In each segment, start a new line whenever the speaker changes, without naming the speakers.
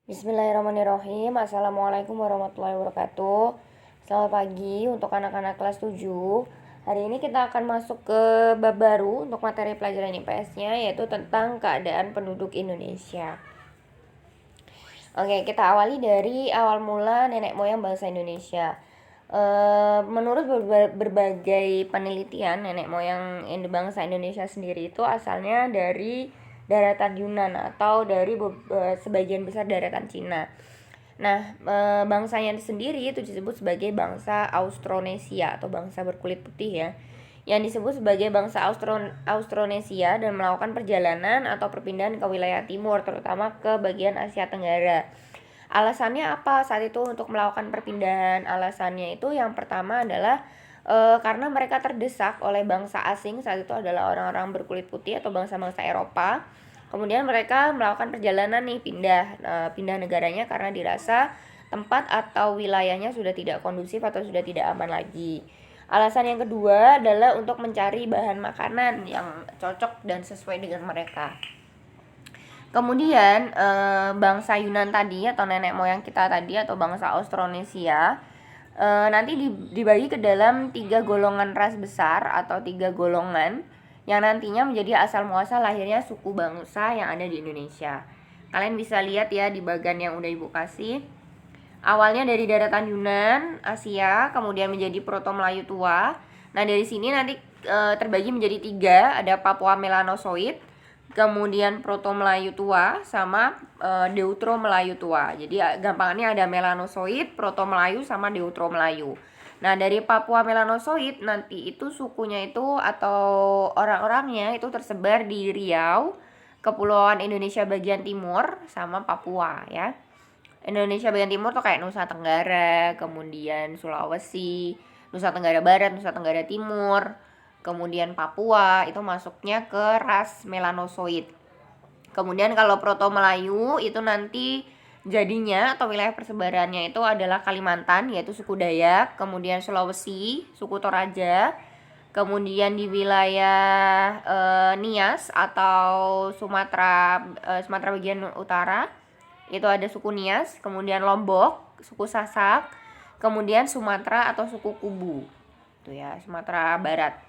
Bismillahirrahmanirrahim. Assalamualaikum warahmatullahi wabarakatuh. Selamat pagi untuk anak-anak kelas 7. Hari ini kita akan masuk ke bab baru untuk materi pelajaran IPS-nya, yaitu tentang keadaan penduduk Indonesia. Oke, kita awali dari awal mula nenek moyang bangsa Indonesia. Menurut berbagai penelitian, nenek moyang bangsa Indonesia sendiri itu asalnya dari daratan Yunan atau dari sebagian besar daratan Cina. Nah, bangsanya sendiri itu disebut sebagai bangsa Austronesia atau bangsa berkulit putih ya, yang disebut sebagai bangsa Austronesia dan melakukan perjalanan atau perpindahan ke wilayah timur, terutama ke bagian Asia Tenggara. Alasannya apa saat itu untuk melakukan perpindahan? Alasannya itu yang pertama adalah karena mereka terdesak oleh bangsa asing, saat itu adalah orang-orang berkulit putih atau bangsa-bangsa Eropa. Kemudian mereka melakukan perjalanan nih pindah negaranya karena dirasa tempat atau wilayahnya sudah tidak kondusif atau sudah tidak aman lagi. Alasan yang kedua adalah untuk mencari bahan makanan yang cocok dan sesuai dengan mereka. Kemudian bangsa Yunan tadi atau nenek moyang kita tadi atau bangsa Austronesia nanti dibagi ke dalam 3 golongan ras besar atau 3 golongan yang nantinya menjadi asal muasal lahirnya suku bangsa yang ada di Indonesia. Kalian bisa lihat ya di bagian yang udah ibu kasih. Awalnya dari daratan Yunan, Asia, kemudian menjadi Proto Melayu tua. Nah, dari sini nanti terbagi menjadi 3, ada Papua Melanosoid, kemudian Proto Melayu tua, sama Deutero Melayu tua. Jadi gampangannya ada Melanosoid, Proto Melayu, sama Deutero Melayu. Nah, dari Papua Melanosoid nanti itu sukunya itu atau orang-orangnya itu tersebar di Riau, Kepulauan Indonesia bagian timur, sama Papua ya. Indonesia bagian timur tuh kayak Nusa Tenggara, kemudian Sulawesi, Nusa Tenggara Barat, Nusa Tenggara Timur, kemudian Papua itu masuknya ke ras Melanosoid. Kemudian kalau Proto Melayu itu nanti jadinya atau wilayah persebarannya itu adalah Kalimantan, yaitu suku Dayak, kemudian Sulawesi, suku Toraja, kemudian di wilayah Nias atau Sumatera bagian utara itu ada suku Nias, kemudian Lombok, suku Sasak, kemudian Sumatera atau suku Kubu, itu ya Sumatera Barat.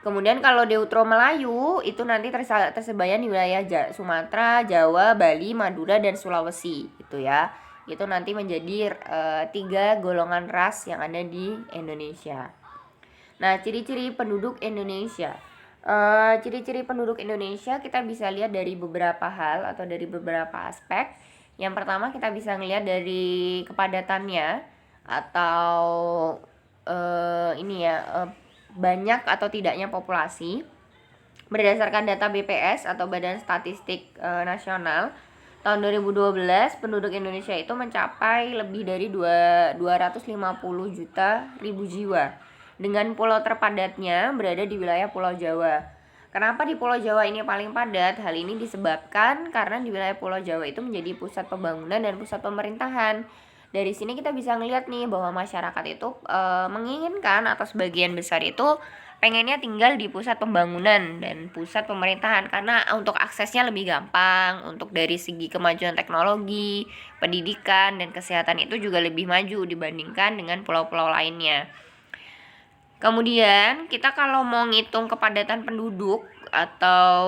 Kemudian kalau Deutero Melayu itu nanti tersebar di wilayah Sumatera, Jawa, Bali, Madura, dan Sulawesi, gitu ya. Itu nanti menjadi 3 golongan ras yang ada di Indonesia. Nah, ciri-ciri penduduk Indonesia. Ciri-ciri penduduk Indonesia kita bisa lihat dari beberapa hal atau dari beberapa aspek. Yang pertama kita bisa ngelihat dari kepadatannya atau banyak atau tidaknya populasi. Berdasarkan data BPS atau Badan Statistik Nasional, tahun 2012 penduduk Indonesia itu mencapai lebih dari 250 juta ribu jiwa. Dengan pulau terpadatnya berada di wilayah Pulau Jawa. Kenapa di Pulau Jawa ini paling padat? Hal ini disebabkan karena di wilayah Pulau Jawa itu menjadi pusat pembangunan dan pusat pemerintahan. Dari sini kita bisa ngelihat nih bahwa masyarakat itu menginginkan atau sebagian besar itu pengennya tinggal di pusat pembangunan dan pusat pemerintahan karena untuk aksesnya lebih gampang, untuk dari segi kemajuan teknologi, pendidikan, dan kesehatan itu juga lebih maju dibandingkan dengan pulau-pulau lainnya. Kemudian kita kalau mau ngitung kepadatan penduduk atau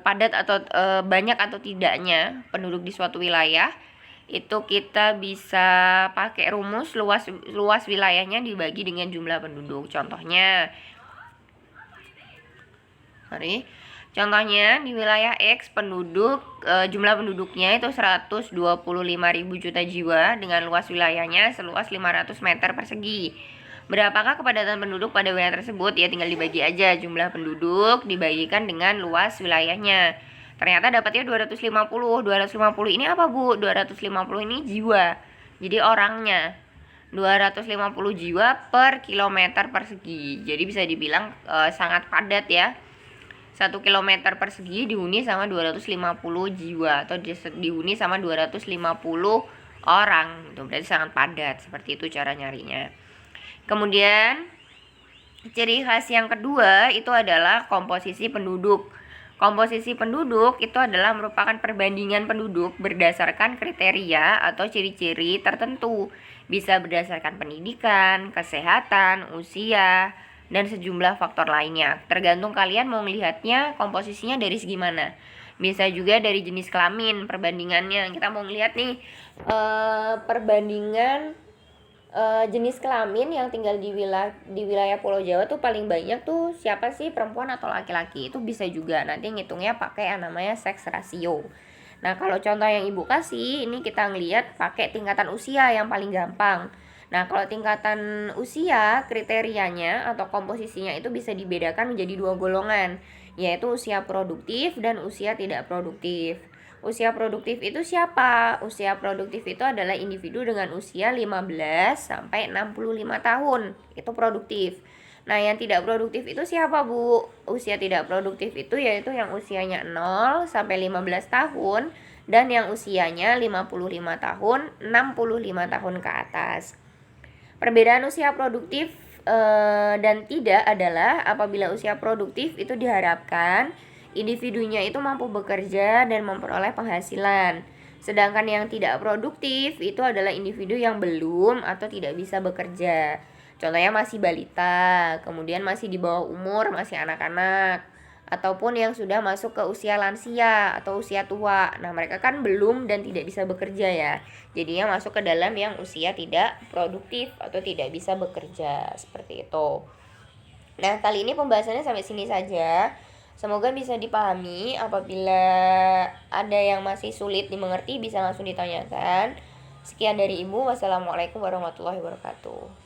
padat atau banyak atau tidaknya penduduk di suatu wilayah, itu kita bisa pakai rumus luas wilayahnya dibagi dengan jumlah penduduk. Contohnya di wilayah X jumlah penduduknya itu 125.000 juta jiwa dengan luas wilayahnya seluas 500 meter persegi. Berapakah kepadatan penduduk pada wilayah tersebut? Ya tinggal dibagi aja jumlah penduduk dibagikan dengan luas wilayahnya. Ternyata dapatnya 250. 250 ini apa, Bu? 250 ini jiwa. Jadi orangnya 250 jiwa per kilometer persegi. Jadi bisa dibilang sangat padat ya. 1 kilometer persegi dihuni sama 250 jiwa atau dihuni sama 250 orang. Itu berarti sangat padat. Seperti itu cara nyarinya. Kemudian ciri khas yang kedua itu adalah komposisi penduduk. Komposisi penduduk itu adalah merupakan perbandingan penduduk berdasarkan kriteria atau ciri-ciri tertentu. Bisa berdasarkan pendidikan, kesehatan, usia, dan sejumlah faktor lainnya. Tergantung kalian mau melihatnya komposisinya dari segi mana. Bisa juga dari jenis kelamin perbandingannya. Kita mau lihat nih perbandingan jenis kelamin yang tinggal di wilayah Pulau Jawa tuh paling banyak tuh siapa sih, perempuan atau laki-laki. Itu bisa juga nanti ngitungnya pakai yang namanya sex ratio. Nah, kalau contoh yang ibu kasih ini kita ngelihat pakai tingkatan usia yang paling gampang. Nah, kalau tingkatan usia kriterianya atau komposisinya itu bisa dibedakan menjadi 2 golongan, yaitu usia produktif dan usia tidak produktif. Usia produktif itu siapa? Usia produktif itu adalah individu dengan usia 15 sampai 65 tahun. Itu produktif. Nah, yang tidak produktif itu siapa, Bu? Usia tidak produktif itu yaitu yang usianya 0 sampai 15 tahun dan yang usianya 55 tahun, 65 tahun ke atas. Perbedaan usia produktif dan tidak adalah apabila usia produktif itu diharapkan individunya itu mampu bekerja dan memperoleh penghasilan. Sedangkan yang tidak produktif itu adalah individu yang belum atau tidak bisa bekerja. Contohnya masih balita, kemudian masih di bawah umur, masih anak-anak, ataupun yang sudah masuk ke usia lansia atau usia tua. Nah, mereka kan belum dan tidak bisa bekerja ya. Jadinya masuk ke dalam yang usia tidak produktif atau tidak bisa bekerja, seperti itu. Nah, kali ini pembahasannya sampai sini saja. Semoga bisa dipahami. Apabila ada yang masih sulit dimengerti bisa langsung ditanyakan. Sekian dari Ibu. Wassalamualaikum warahmatullahi wabarakatuh.